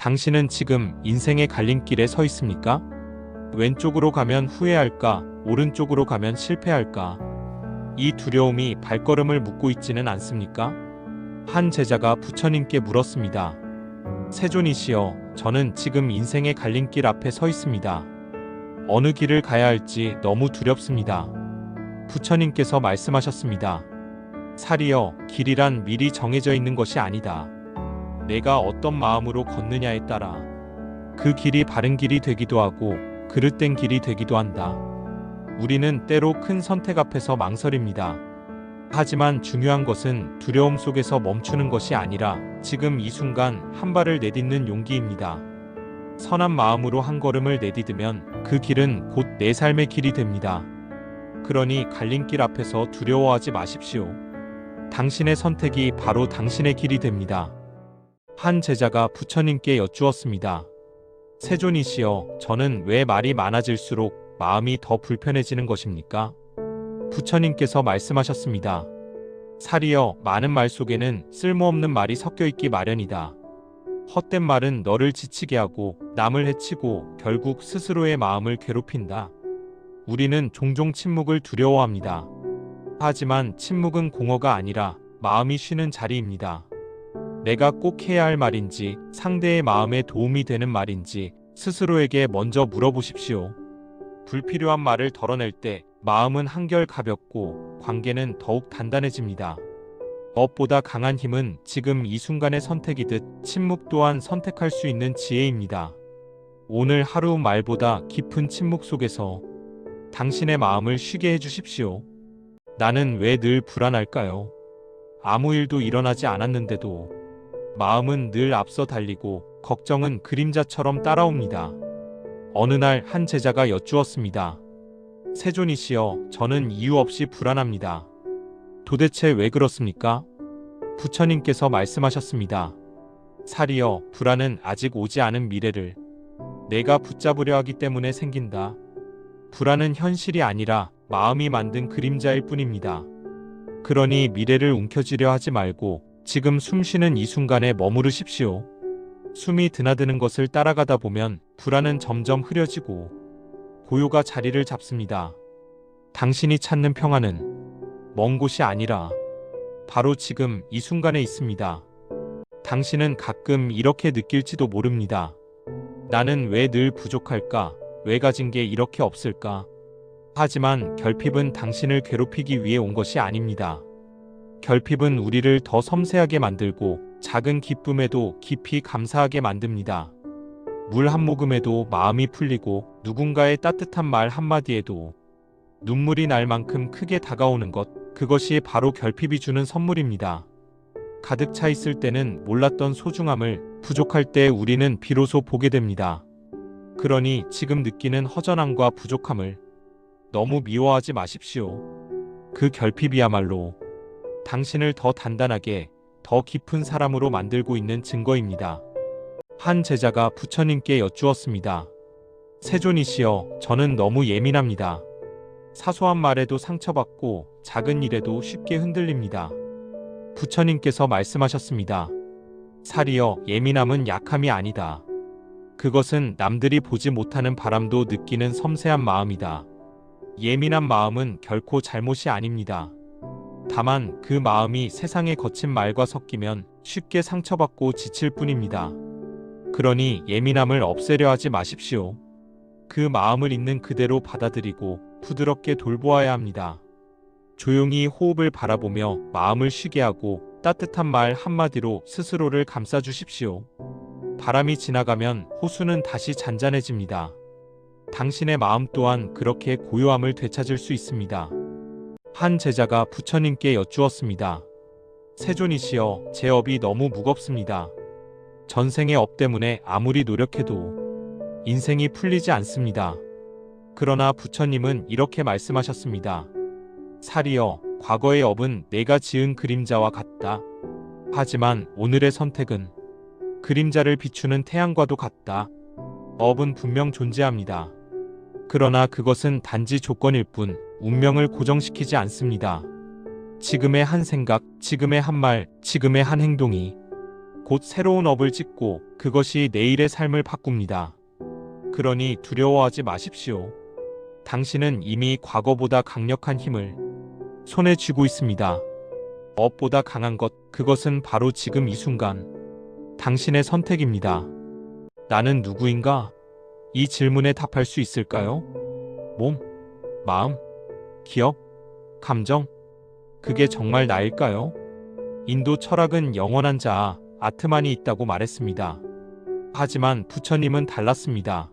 당신은 지금 인생의 갈림길에 서 있습니까? 왼쪽으로 가면 후회할까? 오른쪽으로 가면 실패할까? 이 두려움이 발걸음을 묶고 있지는 않습니까? 한 제자가 부처님께 물었습니다. 세존이시여, 저는 지금 인생의 갈림길 앞에 서 있습니다. 어느 길을 가야 할지 너무 두렵습니다. 부처님께서 말씀하셨습니다. 사리여, 길이란 미리 정해져 있는 것이 아니다. 내가 어떤 마음으로 걷느냐에 따라 그 길이 바른 길이 되기도 하고 그릇된 길이 되기도 한다. 우리는 때로 큰 선택 앞에서 망설입니다. 하지만 중요한 것은 두려움 속에서 멈추는 것이 아니라 지금 이 순간 한 발을 내딛는 용기입니다. 선한 마음으로 한 걸음을 내딛으면 그 길은 곧 내 삶의 길이 됩니다. 그러니 갈림길 앞에서 두려워하지 마십시오. 당신의 선택이 바로 당신의 길이 됩니다. 한 제자가 부처님께 여쭈었습니다. 세존이시여, 저는 왜 말이 많아질수록 마음이 더 불편해지는 것입니까? 부처님께서 말씀하셨습니다. 사리여, 많은 말 속에는 쓸모없는 말이 섞여 있기 마련이다. 헛된 말은 너를 지치게 하고 남을 해치고 결국 스스로의 마음을 괴롭힌다. 우리는 종종 침묵을 두려워합니다. 하지만 침묵은 공허가 아니라 마음이 쉬는 자리입니다. 내가 꼭 해야 할 말인지 상대의 마음에 도움이 되는 말인지 스스로에게 먼저 물어보십시오. 불필요한 말을 덜어낼 때 마음은 한결 가볍고 관계는 더욱 단단해집니다. 무엇보다 강한 힘은 지금 이 순간의 선택이듯 침묵 또한 선택할 수 있는 지혜입니다. 오늘 하루 말보다 깊은 침묵 속에서 당신의 마음을 쉬게 해주십시오. 나는 왜 늘 불안할까요? 아무 일도 일어나지 않았는데도 마음은 늘 앞서 달리고 걱정은 그림자처럼 따라옵니다. 어느 날 한 제자가 여쭈었습니다. 세존이시여, 저는 이유 없이 불안합니다. 도대체 왜 그렇습니까? 부처님께서 말씀하셨습니다. 사리여, 불안은 아직 오지 않은 미래를 내가 붙잡으려 하기 때문에 생긴다. 불안은 현실이 아니라 마음이 만든 그림자일 뿐입니다. 그러니 미래를 움켜쥐려 하지 말고 지금 숨쉬는 이 순간에 머무르십시오. 숨이 드나드는 것을 따라가다 보면 불안은 점점 흐려지고 고요가 자리를 잡습니다. 당신이 찾는 평화는 먼 곳이 아니라 바로 지금 이 순간에 있습니다. 당신은 가끔 이렇게 느낄지도 모릅니다. 나는 왜 늘 부족할까? 왜 가진 게 이렇게 없을까? 하지만 결핍은 당신을 괴롭히기 위해 온 것이 아닙니다. 결핍은 우리를 더 섬세하게 만들고 작은 기쁨에도 깊이 감사하게 만듭니다. 물 한 모금에도 마음이 풀리고 누군가의 따뜻한 말 한마디에도 눈물이 날 만큼 크게 다가오는 것, 그것이 바로 결핍이 주는 선물입니다. 가득 차 있을 때는 몰랐던 소중함을 부족할 때 우리는 비로소 보게 됩니다. 그러니 지금 느끼는 허전함과 부족함을 너무 미워하지 마십시오. 그 결핍이야말로 당신을 더 단단하게, 더 깊은 사람으로 만들고 있는 증거입니다. 한 제자가 부처님께 여쭈었습니다. 세존이시여, 저는 너무 예민합니다. 사소한 말에도 상처받고 작은 일에도 쉽게 흔들립니다. 부처님께서 말씀하셨습니다. 사리여, 예민함은 약함이 아니다. 그것은 남들이 보지 못하는 바람도 느끼는 섬세한 마음이다. 예민한 마음은 결코 잘못이 아닙니다. 다만 그 마음이 세상의 거친 말과 섞이면 쉽게 상처받고 지칠 뿐입니다. 그러니 예민함을 없애려 하지 마십시오. 그 마음을 있는 그대로 받아들이고 부드럽게 돌보아야 합니다. 조용히 호흡을 바라보며 마음을 쉬게 하고 따뜻한 말 한마디로 스스로를 감싸주십시오. 바람이 지나가면 호수는 다시 잔잔해집니다. 당신의 마음 또한 그렇게 고요함을 되찾을 수 있습니다. 한 제자가 부처님께 여쭈었습니다. 세존이시여, 제 업이 너무 무겁습니다. 전생의 업 때문에 아무리 노력해도 인생이 풀리지 않습니다. 그러나 부처님은 이렇게 말씀하셨습니다. 사리여, 과거의 업은 내가 지은 그림자와 같다. 하지만 오늘의 선택은 그림자를 비추는 태양과도 같다. 업은 분명 존재합니다. 그러나 그것은 단지 조건일 뿐 운명을 고정시키지 않습니다. 지금의 한 생각, 지금의 한 말, 지금의 한 행동이 곧 새로운 업을 짓고 그것이 내일의 삶을 바꿉니다. 그러니 두려워하지 마십시오. 당신은 이미 과거보다 강력한 힘을 손에 쥐고 있습니다. 업보다 강한 것, 그것은 바로 지금 이 순간 당신의 선택입니다. 나는 누구인가? 이 질문에 답할 수 있을까요? 몸, 마음, 기억, 감정, 그게 정말 나일까요? 인도 철학은 영원한 자아, 아트만이 있다고 말했습니다. 하지만 부처님은 달랐습니다.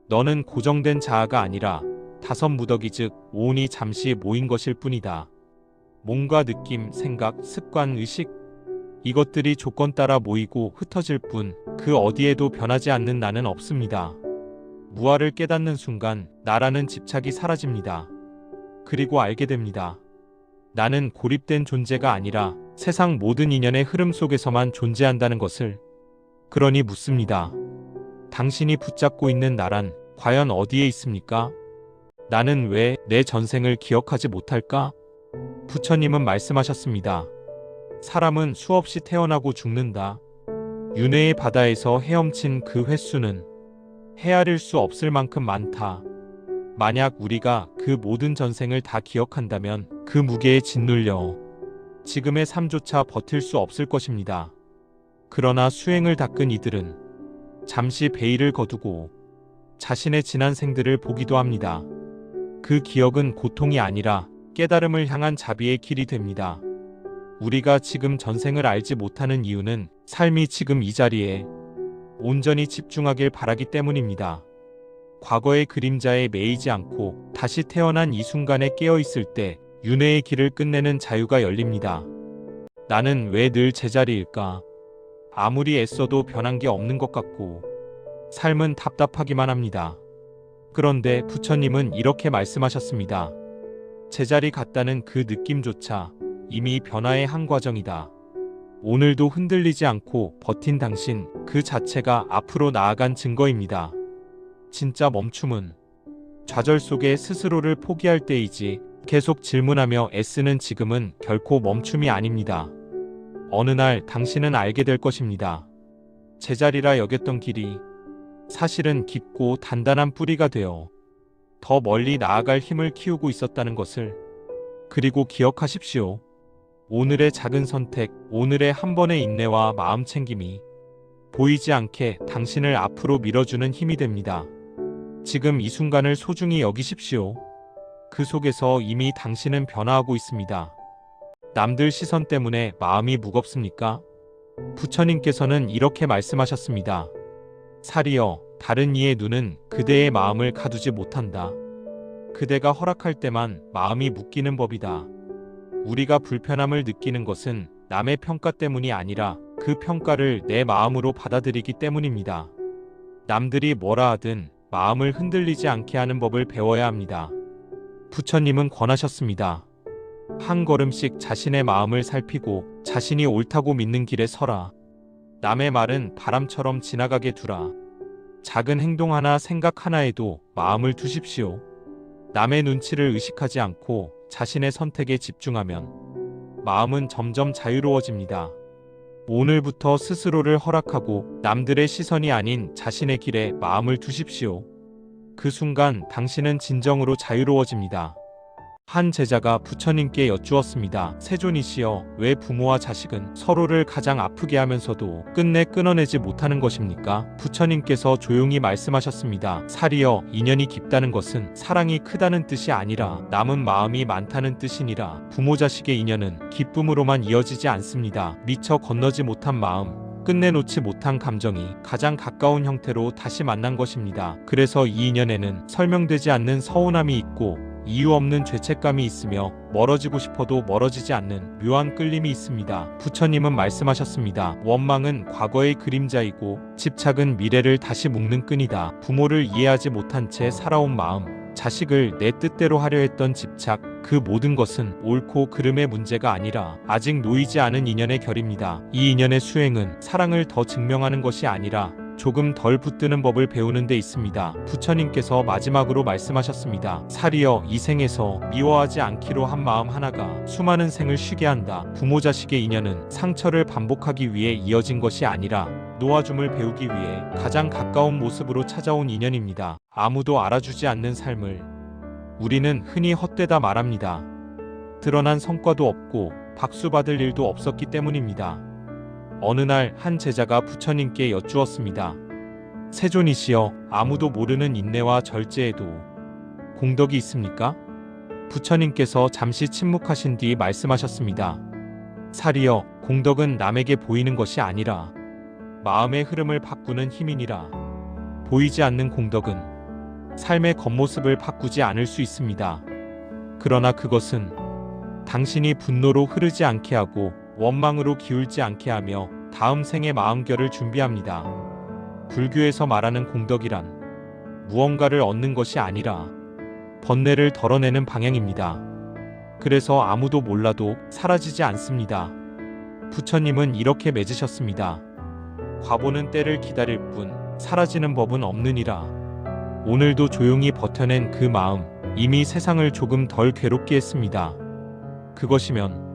너는 고정된 자아가 아니라 다섯 무더기 즉 오온이 잠시 모인 것일 뿐이다. 몸과 느낌, 생각, 습관, 의식, 이것들이 조건 따라 모이고 흩어질 뿐 그 어디에도 변하지 않는 나는 없습니다. 무아를 깨닫는 순간 나라는 집착이 사라집니다. 그리고 알게 됩니다. 나는 고립된 존재가 아니라 세상 모든 인연의 흐름 속에서만 존재한다는 것을. 그러니 묻습니다. 당신이 붙잡고 있는 나란 과연 어디에 있습니까? 나는 왜 내 전생을 기억하지 못할까? 부처님은 말씀하셨습니다. 사람은 수없이 태어나고 죽는다. 윤회의 바다에서 헤엄친 그 횟수는 헤아릴 수 없을 만큼 많다. 만약 우리가 그 모든 전생을 다 기억한다면 그 무게에 짓눌려 지금의 삶조차 버틸 수 없을 것입니다. 그러나 수행을 닦은 이들은 잠시 베일을 거두고 자신의 지난 생들을 보기도 합니다. 그 기억은 고통이 아니라 깨달음을 향한 자비의 길이 됩니다. 우리가 지금 전생을 알지 못하는 이유는 삶이 지금 이 자리에 온전히 집중하길 바라기 때문입니다. 과거의 그림자에 매이지 않고 다시 태어난 이 순간에 깨어있을 때 윤회의 길을 끝내는 자유가 열립니다. 나는 왜 늘 제자리일까? 아무리 애써도 변한 게 없는 것 같고 삶은 답답하기만 합니다. 그런데 부처님은 이렇게 말씀하셨습니다. 제자리 같다는 그 느낌조차 이미 변화의 한 과정이다. 오늘도 흔들리지 않고 버틴 당신, 그 자체가 앞으로 나아간 증거입니다. 진짜 멈춤은 좌절 속에 스스로를 포기할 때이지 계속 질문하며 애쓰는 지금은 결코 멈춤이 아닙니다. 어느 날 당신은 알게 될 것입니다. 제자리라 여겼던 길이 사실은 깊고 단단한 뿌리가 되어 더 멀리 나아갈 힘을 키우고 있었다는 것을. 그리고 기억하십시오. 오늘의 작은 선택, 오늘의 한 번의 인내와 마음 챙김이 보이지 않게 당신을 앞으로 밀어주는 힘이 됩니다. 지금 이 순간을 소중히 여기십시오. 그 속에서 이미 당신은 변화하고 있습니다. 남들 시선 때문에 마음이 무겁습니까? 부처님께서는 이렇게 말씀하셨습니다. 살이여, 다른 이의 눈은 그대의 마음을 가두지 못한다. 그대가 허락할 때만 마음이 묶이는 법이다. 우리가 불편함을 느끼는 것은 남의 평가 때문이 아니라 그 평가를 내 마음으로 받아들이기 때문입니다. 남들이 뭐라 하든 마음을 흔들리지 않게 하는 법을 배워야 합니다. 부처님은 권하셨습니다. 한 걸음씩 자신의 마음을 살피고 자신이 옳다고 믿는 길에 서라. 남의 말은 바람처럼 지나가게 두라. 작은 행동 하나, 생각 하나에도 마음을 두십시오. 남의 눈치를 의식하지 않고 자신의 선택에 집중하면 마음은 점점 자유로워집니다. 오늘부터 스스로를 허락하고 남들의 시선이 아닌 자신의 길에 마음을 두십시오. 그 순간 당신은 진정으로 자유로워집니다. 한 제자가 부처님께 여쭈었습니다. 세존이시여, 왜 부모와 자식은 서로를 가장 아프게 하면서도 끝내 끊어내지 못하는 것입니까? 부처님께서 조용히 말씀하셨습니다. 살이여, 인연이 깊다는 것은 사랑이 크다는 뜻이 아니라 남은 마음이 많다는 뜻이니라. 부모 자식의 인연은 기쁨으로만 이어지지 않습니다. 미처 건너지 못한 마음, 끝내놓지 못한 감정이 가장 가까운 형태로 다시 만난 것입니다. 그래서 이 인연에는 설명되지 않는 서운함이 있고 이유 없는 죄책감이 있으며 멀어지고 싶어도 멀어지지 않는 묘한 끌림이 있습니다. 부처님은 말씀하셨습니다. 원망은 과거의 그림자이고 집착은 미래를 다시 묶는 끈이다. 부모를 이해하지 못한 채 살아온 마음, 자식을 내 뜻대로 하려 했던 집착, 그 모든 것은 옳고 그름의 문제가 아니라 아직 놓이지 않은 인연의 결입니다. 이 인연의 수행은 사랑을 더 증명하는 것이 아니라 조금 덜 붙드는 법을 배우는 데 있습니다. 부처님께서 마지막으로 말씀하셨습니다. 살이여, 이 생에서 미워하지 않기로 한 마음 하나가 수많은 생을 쉬게 한다. 부모 자식의 인연은 상처를 반복하기 위해 이어진 것이 아니라 놓아줌을 배우기 위해 가장 가까운 모습으로 찾아온 인연입니다. 아무도 알아주지 않는 삶을 우리는 흔히 헛되다 말합니다. 드러난 성과도 없고 박수 받을 일도 없었기 때문입니다. 어느 날 한 제자가 부처님께 여쭈었습니다. 세존이시여, 아무도 모르는 인내와 절제에도 공덕이 있습니까? 부처님께서 잠시 침묵하신 뒤 말씀하셨습니다. 살이여, 공덕은 남에게 보이는 것이 아니라 마음의 흐름을 바꾸는 힘이니라. 보이지 않는 공덕은 삶의 겉모습을 바꾸지 않을 수 있습니다. 그러나 그것은 당신이 분노로 흐르지 않게 하고 원망으로 기울지 않게 하며 다음 생의 마음결을 준비합니다. 불교에서 말하는 공덕이란 무언가를 얻는 것이 아니라 번뇌를 덜어내는 방향입니다. 그래서 아무도 몰라도 사라지지 않습니다. 부처님은 이렇게 맺으셨습니다. 과보는 때를 기다릴 뿐 사라지는 법은 없느니라. 오늘도 조용히 버텨낸 그 마음, 이미 세상을 조금 덜 괴롭게 했습니다. 그것이면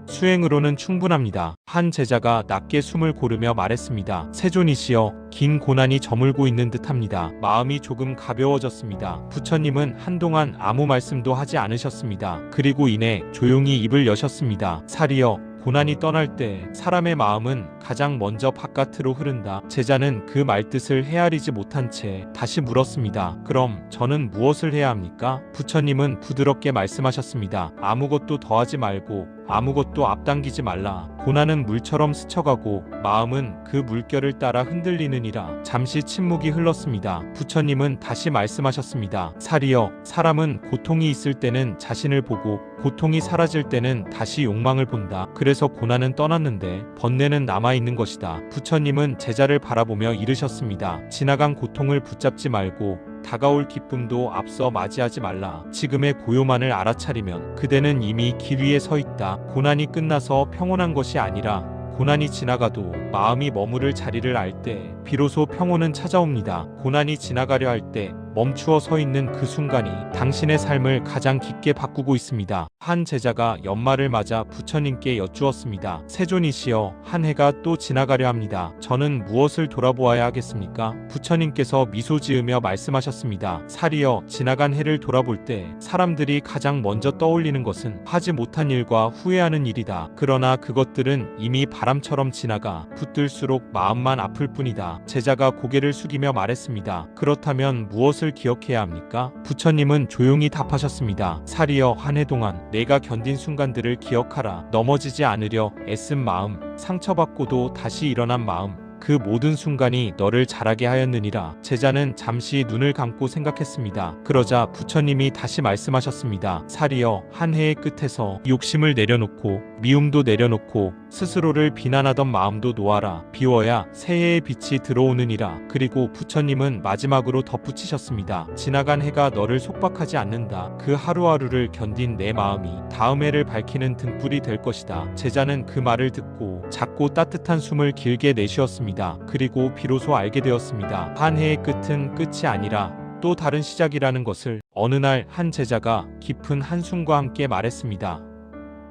수행으로는 충분합니다. 한 제자가 낮게 숨을 고르며 말했습니다. 세존이시여, 긴 고난이 저물고 있는 듯합니다. 마음이 조금 가벼워졌습니다. 부처님은 한동안 아무 말씀도 하지 않으셨습니다. 그리고 이내 조용히 입을 여셨습니다. 살이여, 고난이 떠날 때 사람의 마음은 가장 먼저 바깥으로 흐른다. 제자는 그 말뜻을 헤아리지 못한 채 다시 물었습니다. 그럼 저는 무엇을 해야 합니까? 부처님은 부드럽게 말씀하셨습니다. 아무것도 더하지 말고 아무것도 앞당기지 말라. 고난은 물처럼 스쳐가고 마음은 그 물결을 따라 흔들리느니라. 잠시 침묵이 흘렀습니다. 부처님은 다시 말씀하셨습니다. 살이여, 사람은 고통이 있을 때는 자신을 보고 고통이 사라질 때는 다시 욕망을 본다. 그래서 고난은 떠났는데 번뇌는 남아있는 것이다. 부처님은 제자를 바라보며 이르셨습니다. 지나간 고통을 붙잡지 말고 다가올 기쁨도 앞서 맞이하지 말라. 지금의 고요만을 알아차리면 그대는 이미 길 위에 서 있다. 고난이 끝나서 평온한 것이 아니라 고난이 지나가도 마음이 머무를 자리를 알 때 비로소 평온은 찾아옵니다. 고난이 지나가려 할 때 멈추어 서 있는 그 순간이 당신의 삶을 가장 깊게 바꾸고 있습니다. 한 제자가 연말을 맞아 부처님께 여쭈었습니다. 세존이시여, 한 해가 또 지나가려 합니다. 저는 무엇을 돌아보아야 하겠습니까? 부처님께서 미소 지으며 말씀하셨습니다. 살이여, 지나간 해를 돌아볼 때 사람들이 가장 먼저 떠올리는 것은 하지 못한 일과 후회하는 일이다. 그러나 그것들은 이미 바람처럼 지나가 붙들수록 마음만 아플 뿐이다. 제자가 고개를 숙이며 말했습니다. 그렇다면 무엇을 기억해야 합니까? 부처님은 조용히 답하셨습니다. 살이여, 한 해 동안 내가 견딘 순간들을 기억하라. 넘어지지 않으려 애쓴 마음, 상처받고도 다시 일어난 마음, 그 모든 순간이 너를 자라게 하였느니라. 제자는 잠시 눈을 감고 생각했습니다. 그러자 부처님이 다시 말씀하셨습니다. 살이여, 한 해의 끝에서 욕심을 내려놓고 미움도 내려놓고 스스로를 비난하던 마음도 놓아라. 비워야 새해의 빛이 들어오느니라. 그리고 부처님은 마지막으로 덧붙이셨습니다. 지나간 해가 너를 속박하지 않는다. 그 하루하루를 견딘 내 마음이 다음 해를 밝히는 등불이 될 것이다. 제자는 그 말을 듣고 작고 따뜻한 숨을 길게 내쉬었습니다. 그리고 비로소 알게 되었습니다. 한 해의 끝은 끝이 아니라 또 다른 시작이라는 것을. 어느 날 한 제자가 깊은 한숨과 함께 말했습니다.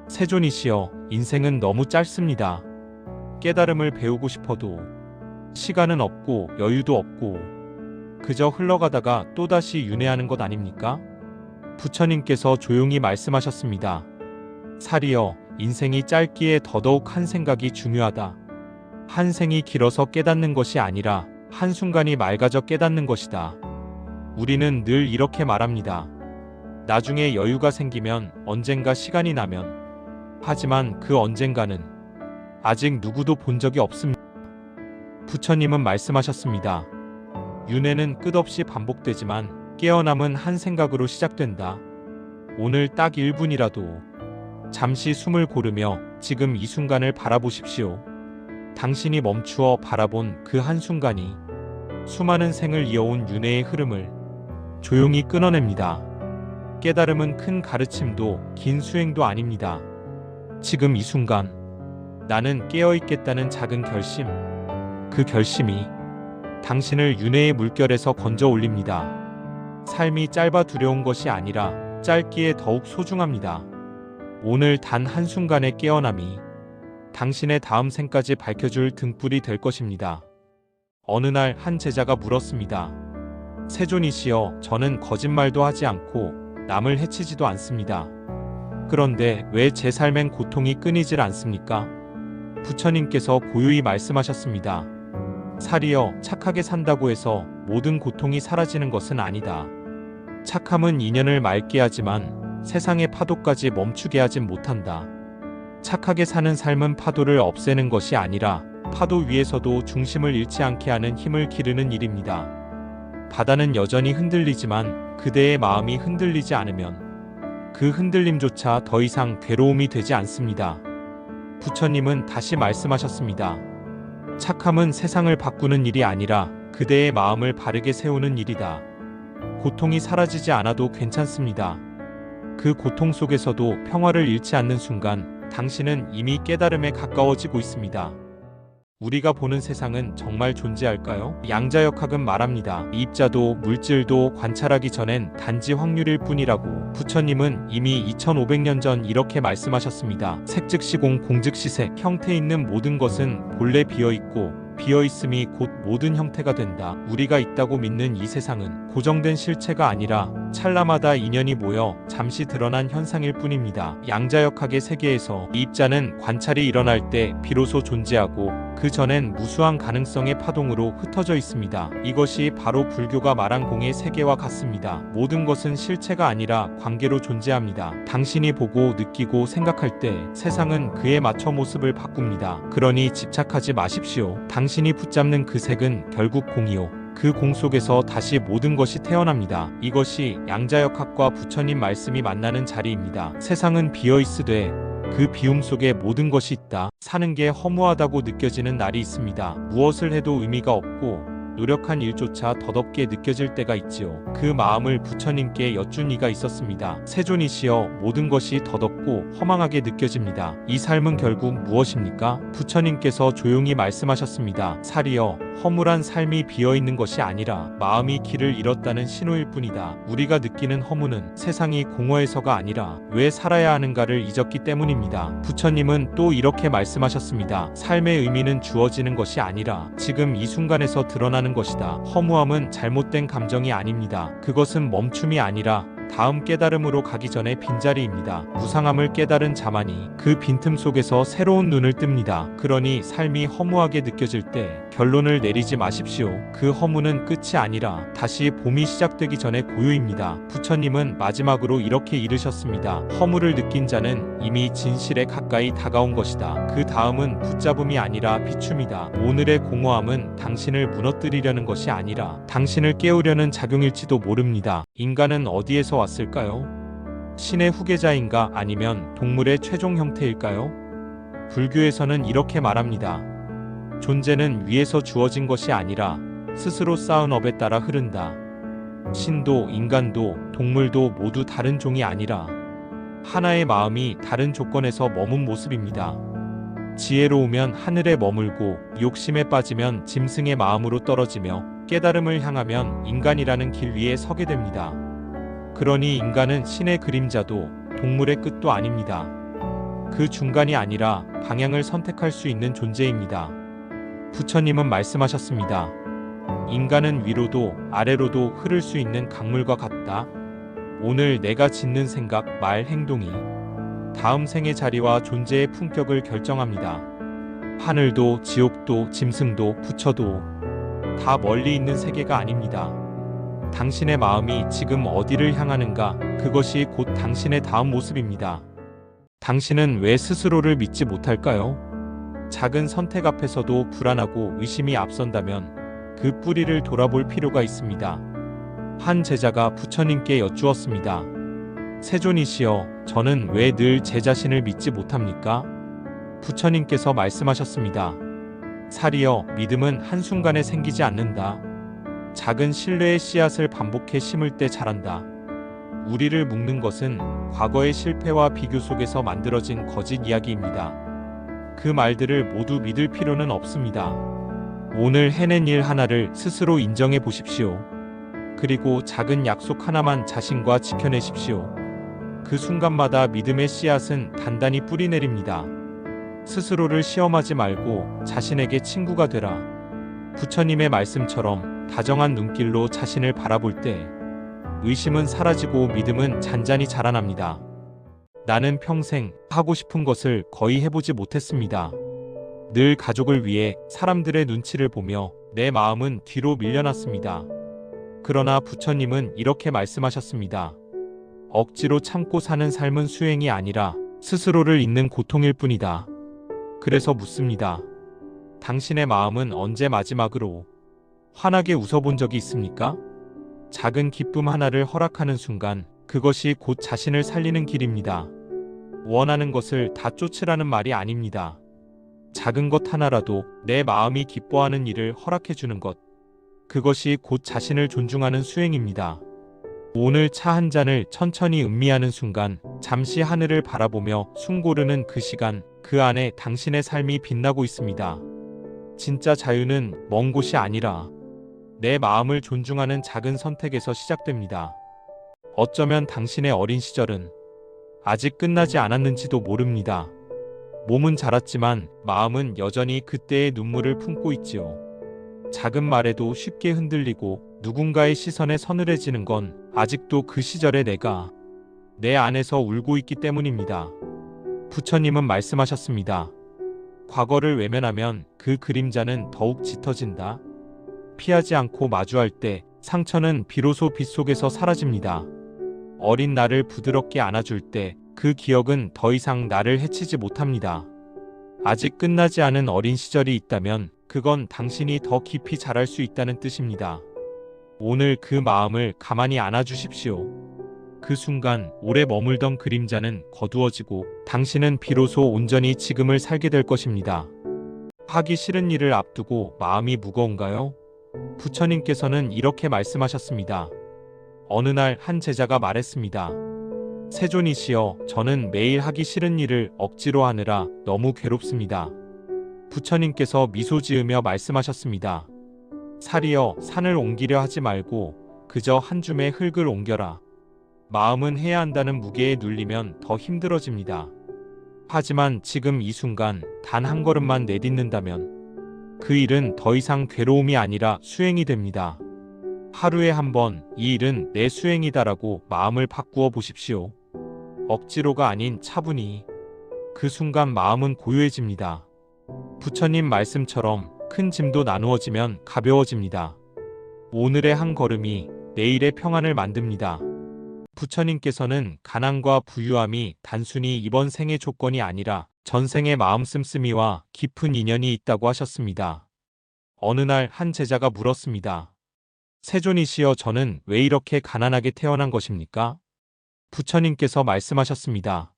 세존이시여, 인생은 너무 짧습니다. 깨달음을 배우고 싶어도 시간은 없고 여유도 없고 그저 흘러가다가 또다시 윤회하는 것 아닙니까? 부처님께서 조용히 말씀하셨습니다. 살이여, 인생이 짧기에 더더욱 한 생각이 중요하다. 한 생이 길어서 깨닫는 것이 아니라 한순간이 맑아져 깨닫는 것이다. 우리는 늘 이렇게 말합니다. 나중에 여유가 생기면, 언젠가 시간이 나면. 하지만 그 언젠가는 아직 누구도 본 적이 없습니다. 부처님은 말씀하셨습니다. 윤회는 끝없이 반복되지만 깨어남은 한 생각으로 시작된다. 오늘 딱 1분이라도 잠시 숨을 고르며 지금 이 순간을 바라보십시오. 당신이 멈추어 바라본 그 한순간이 수많은 생을 이어온 윤회의 흐름을 조용히 끊어냅니다. 깨달음은 큰 가르침도 긴 수행도 아닙니다. 지금 이 순간 나는 깨어있겠다는 작은 결심, 그 결심이 당신을 윤회의 물결에서 건져 올립니다. 삶이 짧아 두려운 것이 아니라 짧기에 더욱 소중합니다. 오늘 단 한순간의 깨어남이 당신의 다음 생까지 밝혀줄 등불이 될 것입니다. 어느 날 한 제자가 물었습니다. 세존이시여, 저는 거짓말도 하지 않고 남을 해치지도 않습니다. 그런데 왜 제 삶엔 고통이 끊이질 않습니까? 부처님께서 고요히 말씀하셨습니다. 살이여, 착하게 산다고 해서 모든 고통이 사라지는 것은 아니다. 착함은 인연을 맑게 하지만 세상의 파도까지 멈추게 하진 못한다. 착하게 사는 삶은 파도를 없애는 것이 아니라 파도 위에서도 중심을 잃지 않게 하는 힘을 기르는 일입니다. 바다는 여전히 흔들리지만 그대의 마음이 흔들리지 않으면 그 흔들림조차 더 이상 괴로움이 되지 않습니다. 부처님은 다시 말씀하셨습니다. 착함은 세상을 바꾸는 일이 아니라 그대의 마음을 바르게 세우는 일이다. 고통이 사라지지 않아도 괜찮습니다. 그 고통 속에서도 평화를 잃지 않는 순간 당신은 이미 깨달음에 가까워지고 있습니다. 우리가 보는 세상은 정말 존재할까요? 양자역학은 말합니다. 입자도 물질도 관찰하기 전엔 단지 확률일 뿐이라고. 부처님은 이미 2500년 전 이렇게 말씀하셨습니다. 색즉시공, 공즉시색. 형태 있는 모든 것은 본래 비어있고 비어있음이 곧 모든 형태가 된다. 우리가 있다고 믿는 이 세상은 고정된 실체가 아니라 찰나마다 인연이 모여 잠시 드러난 현상일 뿐입니다. 양자역학의 세계에서 입자는 관찰이 일어날 때 비로소 존재하고 그 전엔 무수한 가능성의 파동으로 흩어져 있습니다. 이것이 바로 불교가 말한 공의 세계와 같습니다. 모든 것은 실체가 아니라 관계로 존재합니다. 당신이 보고 느끼고 생각할 때 세상은 그에 맞춰 모습을 바꿉니다. 그러니 집착하지 마십시오. 당신이 붙잡는 그 색은 결국 공이요. 그 공 속에서 다시 모든 것이 태어납니다. 이것이 양자역학과 부처님 말씀이 만나는 자리입니다. 세상은 비어있으되 그 비움 속에 모든 것이 있다. 사는 게 허무하다고 느껴지는 날이 있습니다. 무엇을 해도 의미가 없고 노력한 일조차 덧없게 느껴질 때가 있지요. 그 마음을 부처님께 여쭌 이가 있었습니다. 세존이시여, 모든 것이 덧없고 허망하게 느껴집니다. 이 삶은 결국 무엇입니까? 부처님께서 조용히 말씀하셨습니다. 살이여, 허물한 삶이 비어있는 것이 아니라 마음이 길을 잃었다는 신호일 뿐이다. 우리가 느끼는 허무는 세상이 공허해서가 아니라 왜 살아야 하는가를 잊었기 때문입니다. 부처님은 또 이렇게 말씀하셨습니다. 삶의 의미는 주어지는 것이 아니라 지금 이 순간에서 드러나는 것이다. 허무함은 잘못된 감정이 아닙니다. 그것은 멈춤이 아니라 다음 깨달음으로 가기 전에 빈자리입니다. 무상함을 깨달은 자만이 그 빈틈 속에서 새로운 눈을 뜹니다. 그러니 삶이 허무하게 느껴질 때 결론을 내리지 마십시오. 그 허무는 끝이 아니라 다시 봄이 시작되기 전에 고요입니다. 부처님은 마지막으로 이렇게 이르셨습니다. 허무를 느낀 자는 이미 진실에 가까이 다가온 것이다. 그 다음은 붙잡음이 아니라 비춤이다. 오늘의 공허함은 당신을 무너뜨리려는 것이 아니라 당신을 깨우려는 작용일지도 모릅니다. 인간은 어디에서 왔을까요? 신의 후계자인가 아니면 동물의 최종 형태일까요? 불교에서는 이렇게 말합니다. 존재는 위에서 주어진 것이 아니라 스스로 쌓은 업에 따라 흐른다. 신도 인간도 동물도 모두 다른 종이 아니라 하나의 마음이 다른 조건에서 머문 모습입니다. 지혜로우면 하늘에 머물고 욕심에 빠지면 짐승의 마음으로 떨어지며 깨달음을 향하면 인간이라는 길 위에 서게 됩니다. 그러니 인간은 신의 그림자도 동물의 끝도 아닙니다. 그 중간이 아니라 방향을 선택할 수 있는 존재입니다. 부처님은 말씀하셨습니다. 인간은 위로도 아래로도 흐를 수 있는 강물과 같다. 오늘 내가 짓는 생각, 말, 행동이 다음 생의 자리와 존재의 품격을 결정합니다. 하늘도 지옥도 짐승도 부처도 다 멀리 있는 세계가 아닙니다. 당신의 마음이 지금 어디를 향하는가, 그것이 곧 당신의 다음 모습입니다. 당신은 왜 스스로를 믿지 못할까요? 작은 선택 앞에서도 불안하고 의심이 앞선다면 그 뿌리를 돌아볼 필요가 있습니다. 한 제자가 부처님께 여쭈었습니다. 세존이시여, 저는 왜 늘 제 자신을 믿지 못합니까? 부처님께서 말씀하셨습니다. 살이여, 믿음은 한순간에 생기지 않는다. 작은 신뢰의 씨앗을 반복해 심을 때 자란다. 우리를 묶는 것은 과거의 실패와 비교 속에서 만들어진 거짓 이야기입니다. 그 말들을 모두 믿을 필요는 없습니다. 오늘 해낸 일 하나를 스스로 인정해 보십시오. 그리고 작은 약속 하나만 자신과 지켜내십시오. 그 순간마다 믿음의 씨앗은 단단히 뿌리 내립니다. 스스로를 시험하지 말고 자신에게 친구가 되라. 부처님의 말씀처럼 다정한 눈길로 자신을 바라볼 때 의심은 사라지고 믿음은 잔잔히 자라납니다. 나는 평생 하고 싶은 것을 거의 해보지 못했습니다. 늘 가족을 위해 사람들의 눈치를 보며 내 마음은 뒤로 밀려났습니다. 그러나 부처님은 이렇게 말씀하셨습니다. 억지로 참고 사는 삶은 수행이 아니라 스스로를 잊는 고통일 뿐이다. 그래서 묻습니다. 당신의 마음은 언제 마지막으로 환하게 웃어본 적이 있습니까? 작은 기쁨 하나를 허락하는 순간 그것이 곧 자신을 살리는 길입니다. 원하는 것을 다 쫓으라는 말이 아닙니다. 작은 것 하나라도 내 마음이 기뻐하는 일을 허락해 주는 것. 그것이 곧 자신을 존중하는 수행입니다. 오늘 차 한 잔을 천천히 음미하는 순간, 잠시 하늘을 바라보며 숨 고르는 그 시간, 그 안에 당신의 삶이 빛나고 있습니다. 진짜 자유는 먼 곳이 아니라 내 마음을 존중하는 작은 선택에서 시작됩니다. 어쩌면 당신의 어린 시절은 아직 끝나지 않았는지도 모릅니다. 몸은 자랐지만 마음은 여전히 그때의 눈물을 품고 있지요. 작은 말에도 쉽게 흔들리고 누군가의 시선에 서늘해지는 건 아직도 그 시절의 내가 내 안에서 울고 있기 때문입니다. 부처님은 말씀하셨습니다. 과거를 외면하면 그 그림자는 더욱 짙어진다. 피하지 않고 마주할 때 상처는 비로소 빛 속에서 사라집니다. 어린 나를 부드럽게 안아줄 때 그 기억은 더 이상 나를 해치지 못합니다. 아직 끝나지 않은 어린 시절이 있다면 그건 당신이 더 깊이 자랄 수 있다는 뜻입니다. 오늘 그 마음을 가만히 안아주십시오. 그 순간 오래 머물던 그림자는 거두어지고 당신은 비로소 온전히 지금을 살게 될 것입니다. 하기 싫은 일을 앞두고 마음이 무거운가요? 부처님께서는 이렇게 말씀하셨습니다. 어느 날 한 제자가 말했습니다. 세존이시여, 저는 매일 하기 싫은 일을 억지로 하느라 너무 괴롭습니다. 부처님께서 미소 지으며 말씀하셨습니다. 살이여, 산을 옮기려 하지 말고 그저 한 줌의 흙을 옮겨라. 마음은 해야 한다는 무게에 눌리면 더 힘들어집니다. 하지만 지금 이 순간 단 한 걸음만 내딛는다면 그 일은 더 이상 괴로움이 아니라 수행이 됩니다. 하루에 한 번 이 일은 내 수행이다라고 마음을 바꾸어 보십시오. 억지로가 아닌 차분히. 그 순간 마음은 고요해집니다. 부처님 말씀처럼 큰 짐도 나누어지면 가벼워집니다. 오늘의 한 걸음이 내일의 평안을 만듭니다. 부처님께서는 가난과 부유함이 단순히 이번 생의 조건이 아니라 전생의 마음 씀씀이와 깊은 인연이 있다고 하셨습니다. 어느 날 한 제자가 물었습니다. 세존이시여, 저는 왜 이렇게 가난하게 태어난 것입니까? 부처님께서 말씀하셨습니다.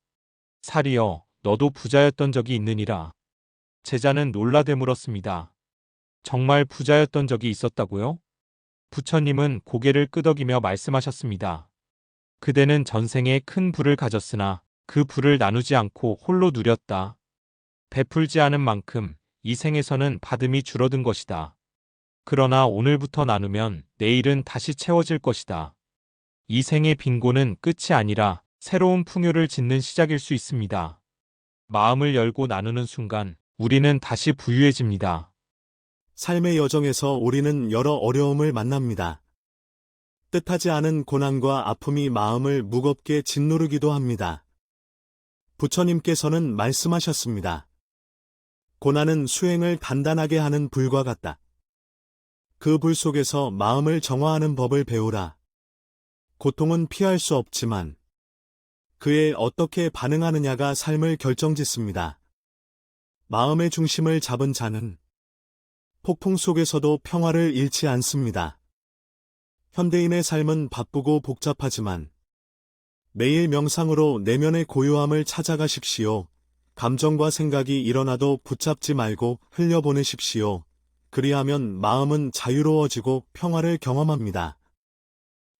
살이여, 너도 부자였던 적이 있느니라. 제자는 놀라 되물었습니다. 정말 부자였던 적이 있었다고요? 부처님은 고개를 끄덕이며 말씀하셨습니다. 그대는 전생에 큰 부를 가졌으나 그 부를 나누지 않고 홀로 누렸다. 베풀지 않은 만큼 이 생에서는 받음이 줄어든 것이다. 그러나 오늘부터 나누면 내일은 다시 채워질 것이다. 이 생의 빈곤은 끝이 아니라 새로운 풍요를 짓는 시작일 수 있습니다. 마음을 열고 나누는 순간 우리는 다시 부유해집니다. 삶의 여정에서 우리는 여러 어려움을 만납니다. 뜻하지 않은 고난과 아픔이 마음을 무겁게 짓누르기도 합니다. 부처님께서는 말씀하셨습니다. 고난은 수행을 단단하게 하는 불과 같다. 그 불 속에서 마음을 정화하는 법을 배우라. 고통은 피할 수 없지만 그에 어떻게 반응하느냐가 삶을 결정짓습니다. 마음의 중심을 잡은 자는 폭풍 속에서도 평화를 잃지 않습니다. 현대인의 삶은 바쁘고 복잡하지만 매일 명상으로 내면의 고요함을 찾아가십시오. 감정과 생각이 일어나도 붙잡지 말고 흘려보내십시오. 그리하면 마음은 자유로워지고 평화를 경험합니다.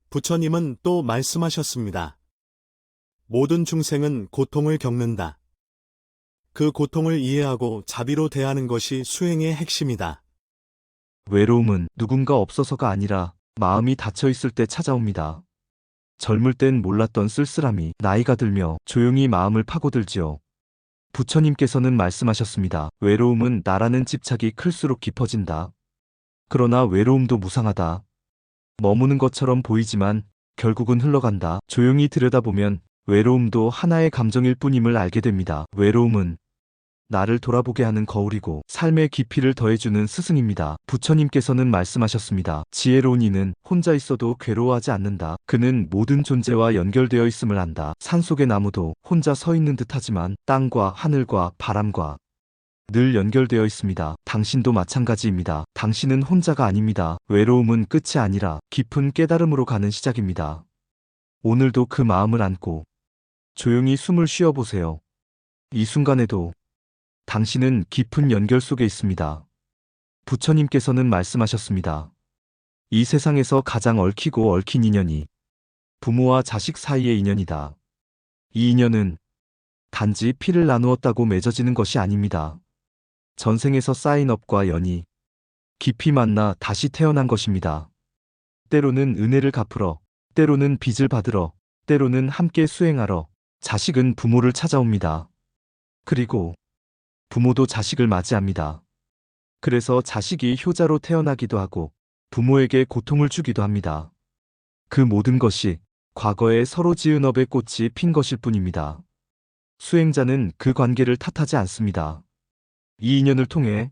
부처님은 또 말씀하셨습니다. 모든 중생은 고통을 겪는다. 그 고통을 이해하고 자비로 대하는 것이 수행의 핵심이다. 외로움은 누군가 없어서가 아니라 마음이 닫혀 있을 때 찾아옵니다. 젊을 땐 몰랐던 쓸쓸함이 나이가 들며 조용히 마음을 파고들지요. 부처님께서는 말씀하셨습니다. 외로움은 나라는 집착이 클수록 깊어진다. 그러나 외로움도 무상하다. 머무는 것처럼 보이지만 결국은 흘러간다. 조용히 들여다보면 외로움도 하나의 감정일 뿐임을 알게 됩니다. 외로움은 나를 돌아보게 하는 거울이고 삶의 깊이를 더해주는 스승입니다. 부처님께서는 말씀하셨습니다. 지혜로운 이는 혼자 있어도 괴로워하지 않는다. 그는 모든 존재와 연결되어 있음을 안다. 산속의 나무도 혼자 서 있는 듯하지만 땅과 하늘과 바람과 늘 연결되어 있습니다. 당신도 마찬가지입니다. 당신은 혼자가 아닙니다. 외로움은 끝이 아니라 깊은 깨달음으로 가는 시작입니다. 오늘도 그 마음을 안고 조용히 숨을 쉬어보세요. 이 순간에도 당신은 깊은 연결 속에 있습니다. 부처님께서는 말씀하셨습니다. 이 세상에서 가장 얽히고 얽힌 인연이 부모와 자식 사이의 인연이다. 이 인연은 단지 피를 나누었다고 맺어지는 것이 아닙니다. 전생에서 쌓인 업과 연이 깊이 만나 다시 태어난 것입니다. 때로는 은혜를 갚으러, 때로는 빚을 받으러, 때로는 함께 수행하러 자식은 부모를 찾아옵니다. 그리고 부모도 자식을 맞이합니다. 그래서 자식이 효자로 태어나기도 하고 부모에게 고통을 주기도 합니다. 그 모든 것이 과거에 서로 지은 업의 꽃이 핀 것일 뿐입니다. 수행자는 그 관계를 탓하지 않습니다. 이 인연을 통해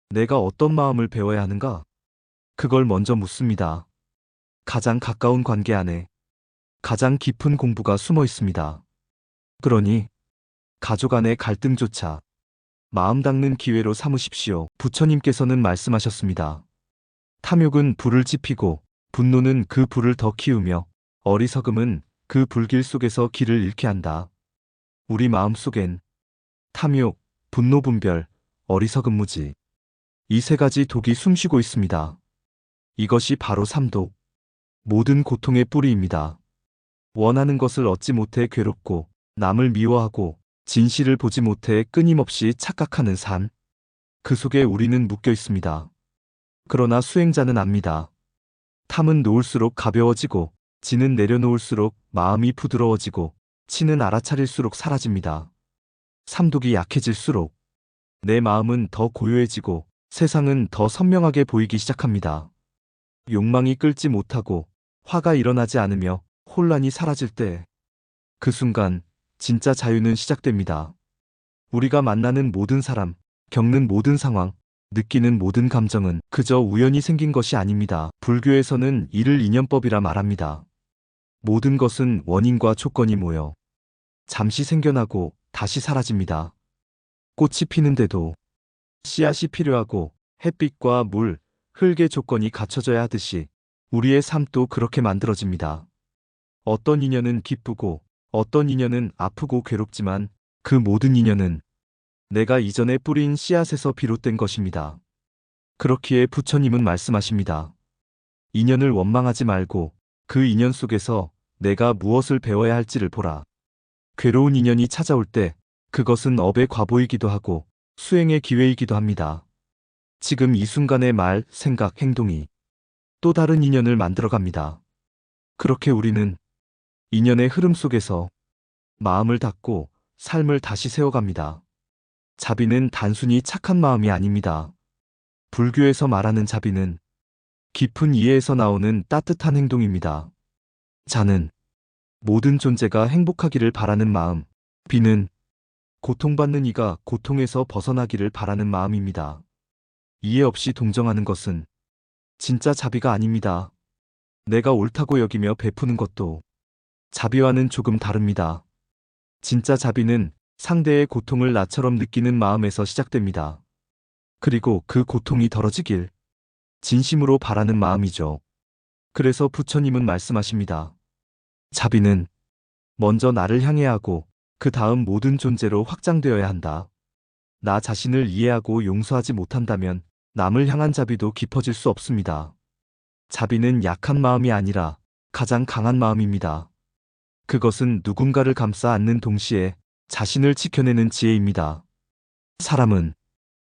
내가 어떤 마음을 배워야 하는가? 그걸 먼저 묻습니다. 가장 가까운 관계 안에 가장 깊은 공부가 숨어 있습니다. 그러니 가족 안의 갈등조차 마음 닦는 기회로 삼으십시오. 부처님께서는 말씀하셨습니다. 탐욕은 불을 지피고 분노는 그 불을 더 키우며 어리석음은 그 불길 속에서 길을 잃게 한다. 우리 마음 속엔 탐욕, 분노 분별, 어리석음 무지. 이 세 가지 독이 숨쉬고 있습니다. 이것이 바로 삼독, 모든 고통의 뿌리입니다. 원하는 것을 얻지 못해 괴롭고 남을 미워하고 진실을 보지 못해 끊임없이 착각하는 삶. 그 속에 우리는 묶여 있습니다. 그러나 수행자는 압니다. 탐은 놓을수록 가벼워지고 진은 내려놓을수록 마음이 부드러워지고 치는 알아차릴수록 사라집니다. 삼독이 약해질수록 내 마음은 더 고요해지고 세상은 더 선명하게 보이기 시작합니다. 욕망이 끌지 못하고 화가 일어나지 않으며 혼란이 사라질 때 그 순간 진짜 자유는 시작됩니다. 우리가 만나는 모든 사람, 겪는 모든 상황, 느끼는 모든 감정은 그저 우연히 생긴 것이 아닙니다. 불교에서는 이를 인연법이라 말합니다. 모든 것은 원인과 조건이 모여 잠시 생겨나고 다시 사라집니다. 꽃이 피는데도 씨앗이 필요하고 햇빛과 물, 흙의 조건이 갖춰져야 하듯이 우리의 삶도 그렇게 만들어집니다. 어떤 인연은 기쁘고 어떤 인연은 아프고 괴롭지만 그 모든 인연은 내가 이전에 뿌린 씨앗에서 비롯된 것입니다. 그렇기에 부처님은 말씀하십니다. 인연을 원망하지 말고 그 인연 속에서 내가 무엇을 배워야 할지를 보라. 괴로운 인연이 찾아올 때 그것은 업의 과보이기도 하고 수행의 기회이기도 합니다. 지금 이 순간의 말, 생각, 행동이 또 다른 인연을 만들어갑니다. 그렇게 우리는 인연의 흐름 속에서 마음을 닫고 삶을 다시 세워갑니다. 자비는 단순히 착한 마음이 아닙니다. 불교에서 말하는 자비는 깊은 이해에서 나오는 따뜻한 행동입니다. 자는 모든 존재가 행복하기를 바라는 마음, 비는 고통받는 이가 고통에서 벗어나기를 바라는 마음입니다. 이해 없이 동정하는 것은 진짜 자비가 아닙니다. 내가 옳다고 여기며 베푸는 것도 자비와는 조금 다릅니다. 진짜 자비는 상대의 고통을 나처럼 느끼는 마음에서 시작됩니다. 그리고 그 고통이 덜어지길 진심으로 바라는 마음이죠. 그래서 부처님은 말씀하십니다. 자비는 먼저 나를 향해야 하고 그 다음 모든 존재로 확장되어야 한다. 나 자신을 이해하고 용서하지 못한다면 남을 향한 자비도 깊어질 수 없습니다. 자비는 약한 마음이 아니라 가장 강한 마음입니다. 그것은 누군가를 감싸 안는 동시에 자신을 지켜내는 지혜입니다. 사람은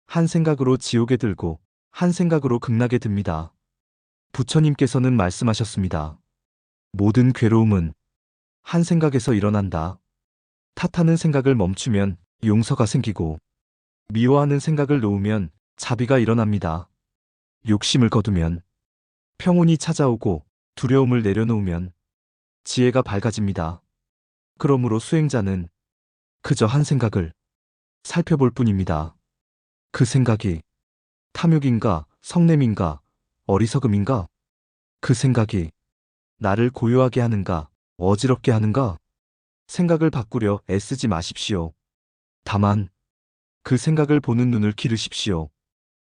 한 생각으로 지옥에 들고 한 생각으로 극락에 듭니다. 부처님께서는 말씀하셨습니다. 모든 괴로움은 한 생각에서 일어난다. 탓하는 생각을 멈추면 용서가 생기고, 미워하는 생각을 놓으면 자비가 일어납니다. 욕심을 거두면 평온이 찾아오고, 두려움을 내려놓으면 지혜가 밝아집니다. 그러므로 수행자는 그저 한 생각을 살펴볼 뿐입니다. 그 생각이 탐욕인가, 성냄인가, 어리석음인가? 그 생각이 나를 고요하게 하는가, 어지럽게 하는가? 생각을 바꾸려 애쓰지 마십시오. 다만 그 생각을 보는 눈을 기르십시오.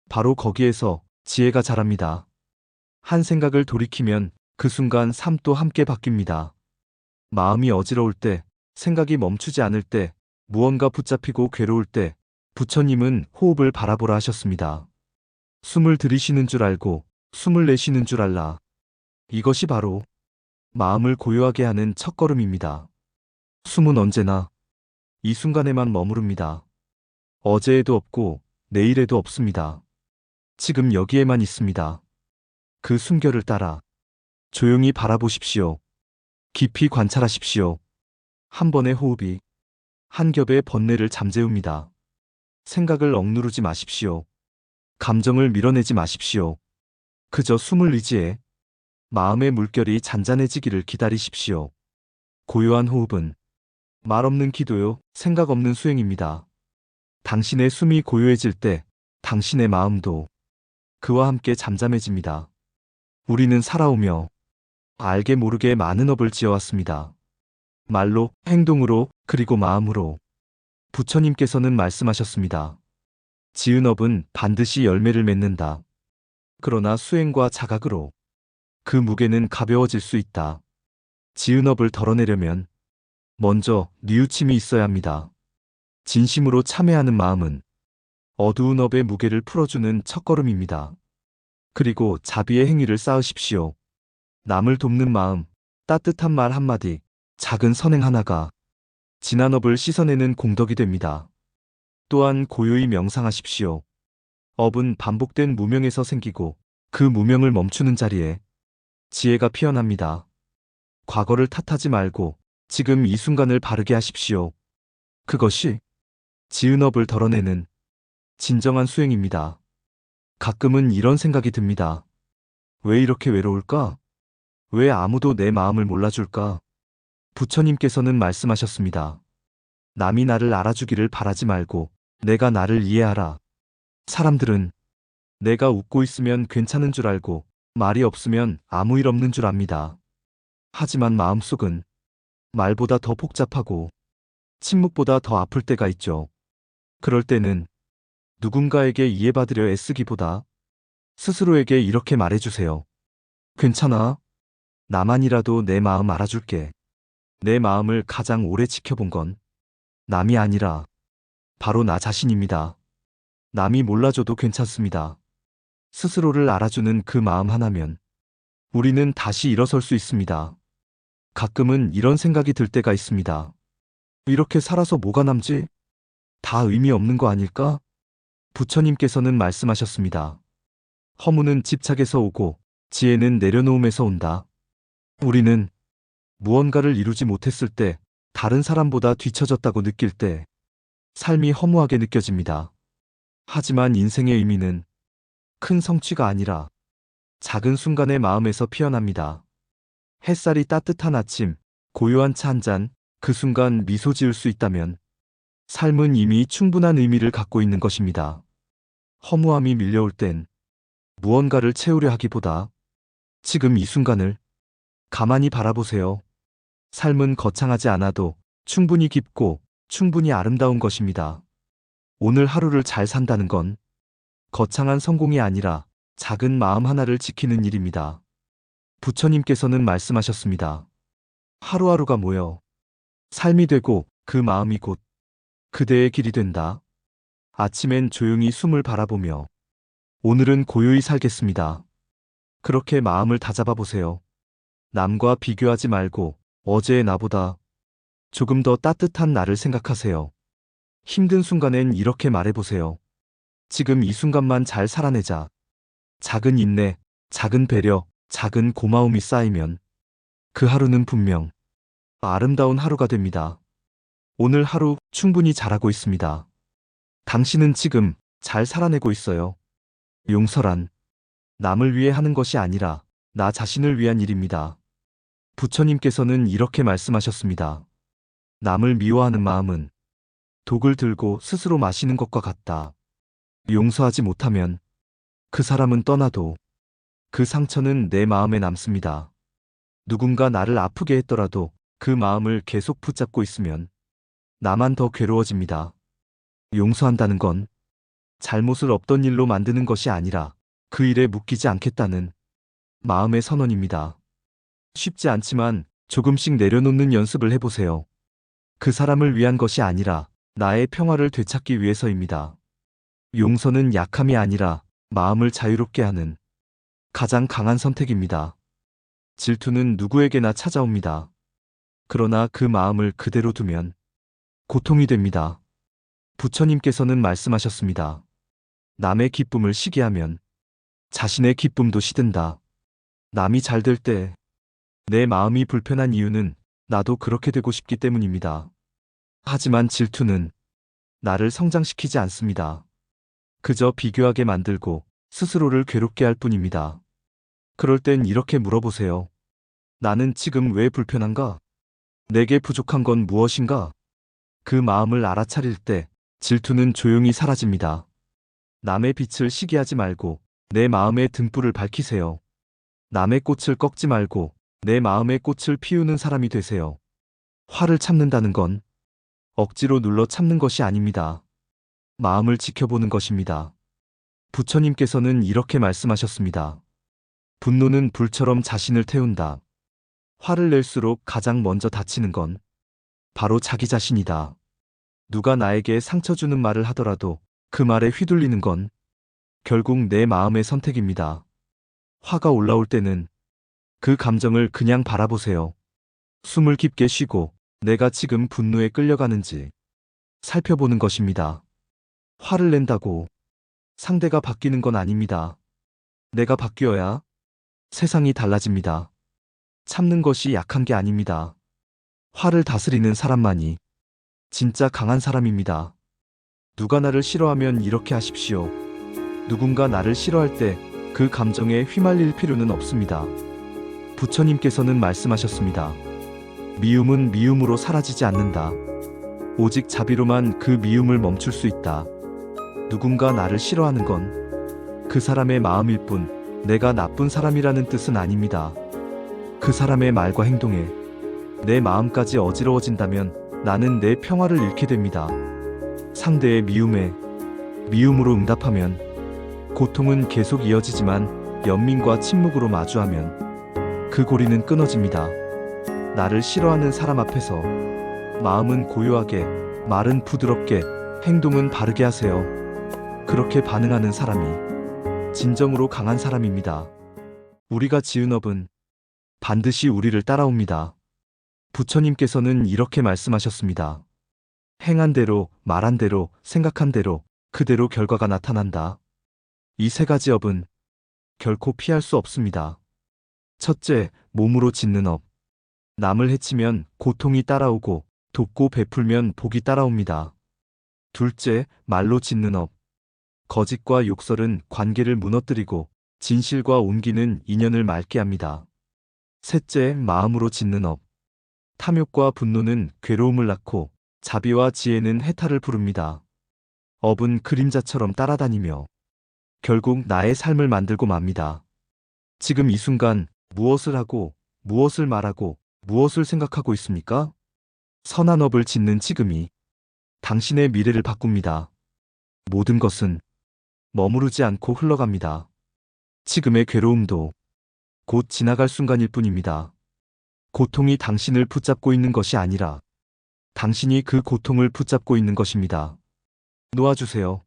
바로 거기에서 지혜가 자랍니다. 한 생각을 돌이키면 그 순간 삶도 함께 바뀝니다. 마음이 어지러울 때, 생각이 멈추지 않을 때, 무언가 붙잡히고 괴로울 때, 부처님은 호흡을 바라보라 하셨습니다. 숨을 들이쉬는 줄 알고 숨을 내쉬는 줄 알라. 이것이 바로 마음을 고요하게 하는 첫걸음입니다. 숨은 언제나 이 순간에만 머무릅니다. 어제에도 없고 내일에도 없습니다. 지금 여기에만 있습니다. 그 숨결을 따라 조용히 바라보십시오. 깊이 관찰하십시오. 한 번의 호흡이 한 겹의 번뇌를 잠재웁니다. 생각을 억누르지 마십시오. 감정을 밀어내지 마십시오. 그저 숨을 의지해 마음의 물결이 잔잔해지기를 기다리십시오. 고요한 호흡은 말 없는 기도요, 생각 없는 수행입니다. 당신의 숨이 고요해질 때 당신의 마음도 그와 함께 잠잠해집니다. 우리는 살아오며 알게 모르게 많은 업을 지어왔습니다. 말로, 행동으로, 그리고 마음으로. 부처님께서는 말씀하셨습니다. 지은 업은 반드시 열매를 맺는다. 그러나 수행과 자각으로 그 무게는 가벼워질 수 있다. 지은 업을 덜어내려면 먼저 뉘우침이 있어야 합니다. 진심으로 참회하는 마음은 어두운 업의 무게를 풀어주는 첫걸음입니다. 그리고 자비의 행위를 쌓으십시오. 남을 돕는 마음, 따뜻한 말 한마디, 작은 선행 하나가 지난 업을 씻어내는 공덕이 됩니다. 또한 고요히 명상하십시오. 업은 반복된 무명에서 생기고 그 무명을 멈추는 자리에 지혜가 피어납니다. 과거를 탓하지 말고 지금 이 순간을 바르게 하십시오. 그것이 지은 업을 덜어내는 진정한 수행입니다. 가끔은 이런 생각이 듭니다. 왜 이렇게 외로울까? 왜 아무도 내 마음을 몰라줄까? 부처님께서는 말씀하셨습니다. 남이 나를 알아주기를 바라지 말고 내가 나를 이해하라. 사람들은 내가 웃고 있으면 괜찮은 줄 알고 말이 없으면 아무 일 없는 줄 압니다. 하지만 마음속은 말보다 더 복잡하고 침묵보다 더 아플 때가 있죠. 그럴 때는 누군가에게 이해받으려 애쓰기보다 스스로에게 이렇게 말해주세요. 괜찮아. 나만이라도 내 마음 알아줄게. 내 마음을 가장 오래 지켜본 건 남이 아니라 바로 나 자신입니다. 남이 몰라줘도 괜찮습니다. 스스로를 알아주는 그 마음 하나면 우리는 다시 일어설 수 있습니다. 가끔은 이런 생각이 들 때가 있습니다. 이렇게 살아서 뭐가 남지? 다 의미 없는 거 아닐까? 부처님께서는 말씀하셨습니다. 허무는 집착에서 오고 지혜는 내려놓음에서 온다. 우리는 무언가를 이루지 못했을 때, 다른 사람보다 뒤처졌다고 느낄 때 삶이 허무하게 느껴집니다. 하지만 인생의 의미는 큰 성취가 아니라 작은 순간의 마음에서 피어납니다. 햇살이 따뜻한 아침, 고요한 차 한 잔, 그 순간 미소 지을 수 있다면 삶은 이미 충분한 의미를 갖고 있는 것입니다. 허무함이 밀려올 땐 무언가를 채우려 하기보다 지금 이 순간을 가만히 바라보세요. 삶은 거창하지 않아도 충분히 깊고 충분히 아름다운 것입니다. 오늘 하루를 잘 산다는 건 거창한 성공이 아니라 작은 마음 하나를 지키는 일입니다. 부처님께서는 말씀하셨습니다. 하루하루가 모여 삶이 되고 그 마음이 곧 그대의 길이 된다. 아침엔 조용히 숨을 바라보며 오늘은 고요히 살겠습니다. 그렇게 마음을 다잡아 보세요. 남과 비교하지 말고 어제의 나보다 조금 더 따뜻한 나를 생각하세요. 힘든 순간엔 이렇게 말해보세요. 지금 이 순간만 잘 살아내자. 작은 인내, 작은 배려, 작은 고마움이 쌓이면 그 하루는 분명 아름다운 하루가 됩니다. 오늘 하루 충분히 잘하고 있습니다. 당신은 지금 잘 살아내고 있어요. 용서란 남을 위해 하는 것이 아니라 나 자신을 위한 일입니다. 부처님께서는 이렇게 말씀하셨습니다. 남을 미워하는 마음은 독을 들고 스스로 마시는 것과 같다. 용서하지 못하면 그 사람은 떠나도 그 상처는 내 마음에 남습니다. 누군가 나를 아프게 했더라도 그 마음을 계속 붙잡고 있으면 나만 더 괴로워집니다. 용서한다는 건 잘못을 없던 일로 만드는 것이 아니라 그 일에 묶이지 않겠다는 마음의 선언입니다. 쉽지 않지만 조금씩 내려놓는 연습을 해보세요. 그 사람을 위한 것이 아니라 나의 평화를 되찾기 위해서입니다. 용서는 약함이 아니라 마음을 자유롭게 하는 가장 강한 선택입니다. 질투는 누구에게나 찾아옵니다. 그러나 그 마음을 그대로 두면 고통이 됩니다. 부처님께서는 말씀하셨습니다. 남의 기쁨을 시기하면 자신의 기쁨도 시든다. 남이 잘 될 때 내 마음이 불편한 이유는 나도 그렇게 되고 싶기 때문입니다. 하지만 질투는 나를 성장시키지 않습니다. 그저 비교하게 만들고 스스로를 괴롭게 할 뿐입니다. 그럴 땐 이렇게 물어보세요. 나는 지금 왜 불편한가? 내게 부족한 건 무엇인가? 그 마음을 알아차릴 때 질투는 조용히 사라집니다. 남의 빛을 시기하지 말고 내 마음의 등불을 밝히세요. 남의 꽃을 꺾지 말고 내 마음의 꽃을 피우는 사람이 되세요. 화를 참는다는 건 억지로 눌러 참는 것이 아닙니다. 마음을 지켜보는 것입니다. 부처님께서는 이렇게 말씀하셨습니다. 분노는 불처럼 자신을 태운다. 화를 낼수록 가장 먼저 다치는 건 바로 자기 자신이다. 누가 나에게 상처 주는 말을 하더라도 그 말에 휘둘리는 건 결국 내 마음의 선택입니다. 화가 올라올 때는 그 감정을 그냥 바라보세요. 숨을 깊게 쉬고 내가 지금 분노에 끌려가는지 살펴보는 것입니다. 화를 낸다고 상대가 바뀌는 건 아닙니다. 내가 바뀌어야 세상이 달라집니다. 참는 것이 약한 게 아닙니다. 화를 다스리는 사람만이 진짜 강한 사람입니다. 누가 나를 싫어하면 이렇게 하십시오. 누군가 나를 싫어할 때 그 감정에 휘말릴 필요는 없습니다. 부처님께서는 말씀하셨습니다. 미움은 미움으로 사라지지 않는다. 오직 자비로만 그 미움을 멈출 수 있다. 누군가 나를 싫어하는 건 그 사람의 마음일 뿐 내가 나쁜 사람이라는 뜻은 아닙니다. 그 사람의 말과 행동에 내 마음까지 어지러워진다면 나는 내 평화를 잃게 됩니다. 상대의 미움에 미움으로 응답하면 고통은 계속 이어지지만 연민과 침묵으로 마주하면 그 고리는 끊어집니다. 나를 싫어하는 사람 앞에서 마음은 고요하게, 말은 부드럽게, 행동은 바르게 하세요. 그렇게 반응하는 사람이 진정으로 강한 사람입니다. 우리가 지은 업은 반드시 우리를 따라옵니다. 부처님께서는 이렇게 말씀하셨습니다. 행한 대로, 말한 대로, 생각한 대로, 그대로 결과가 나타난다. 이 세 가지 업은 결코 피할 수 없습니다. 첫째, 몸으로 짓는 업. 남을 해치면 고통이 따라오고 돕고 베풀면 복이 따라옵니다. 둘째, 말로 짓는 업. 거짓과 욕설은 관계를 무너뜨리고 진실과 온기는 인연을 맑게 합니다. 셋째, 마음으로 짓는 업. 탐욕과 분노는 괴로움을 낳고 자비와 지혜는 해탈을 부릅니다. 업은 그림자처럼 따라다니며 결국 나의 삶을 만들고 맙니다. 지금 이 순간 무엇을 하고 무엇을 말하고 무엇을 생각하고 있습니까? 선한 업을 짓는 지금이 당신의 미래를 바꿉니다. 모든 것은 머무르지 않고 흘러갑니다. 지금의 괴로움도 곧 지나갈 순간일 뿐입니다. 고통이 당신을 붙잡고 있는 것이 아니라 당신이 그 고통을 붙잡고 있는 것입니다. 놓아주세요.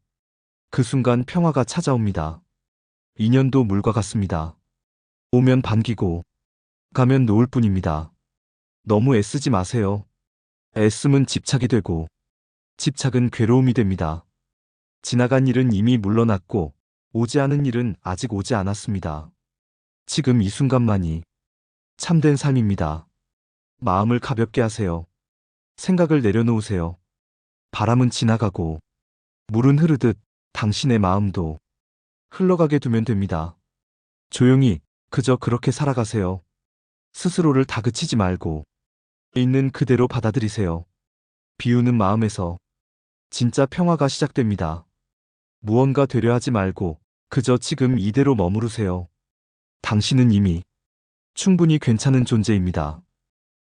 그 순간 평화가 찾아옵니다. 인연도 물과 같습니다. 오면 반기고 가면 놓을 뿐입니다. 너무 애쓰지 마세요. 애씀은 집착이 되고 집착은 괴로움이 됩니다. 지나간 일은 이미 물러났고 오지 않은 일은 아직 오지 않았습니다. 지금 이 순간만이 참된 삶입니다. 마음을 가볍게 하세요. 생각을 내려놓으세요. 바람은 지나가고 물은 흐르듯 당신의 마음도 흘러가게 두면 됩니다. 조용히 그저 그렇게 살아가세요. 스스로를 다그치지 말고 있는 그대로 받아들이세요. 비우는 마음에서 진짜 평화가 시작됩니다. 무언가 되려 하지 말고 그저 지금 이대로 머무르세요. 당신은 이미 충분히 괜찮은 존재입니다.